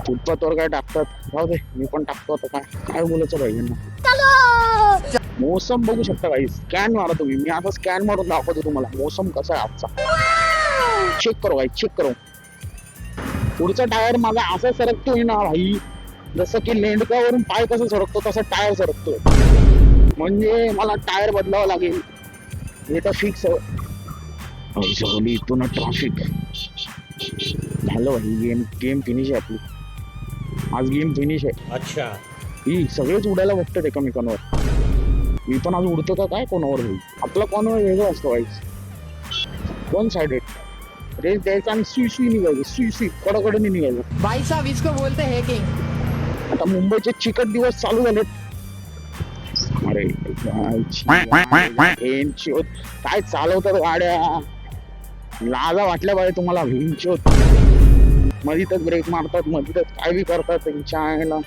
फुटपाथवर काय टाकतात, जाऊ दे मी पण टाकतो. आता काय बोलायचं भाई यांना. मोसम बघू शकता भाई, स्कॅन मारा तुम्ही. मी आता स्कॅन मारून दाखवतो तुम्हाला मोसम कसा आहे आजचा. चेक करो भाई, चेक करो. पुढचा टायर माझा असा सरकतोय ना भाई, जसं की लेंडकावरून पाय कसं सरकतो तसा टायर सरकतोय. म्हणजे मला टायर बदलावं लागेल, हे तर फिक्स. इथून ट्रॅफिक झालं भाई. गेम फिनिश आहे आपली. आज गेम फिनिश आहे. अच्छा, ही सगळेच उडायला बघतात एकमेकांवर. मी पण आज उडतो का काय कोणावर भाई. आपला कोणावर वेगळं असतं भाई. वन साइडेड रेस द्यायचा आणि सुई निघायचं. सुई कडाकडे निघायचं. भाई साहब इसको बोलते हॅकिंग. आता मुंबईचे चिकट दिवस चालू झालेत. अरे काय चालवतात गाड्या, लाजा वाटल्या पाहिजे तुम्हाला. भिंचोत मधीतच ब्रेक मारतात, मधीतच काय बी करतात त्यांच्या.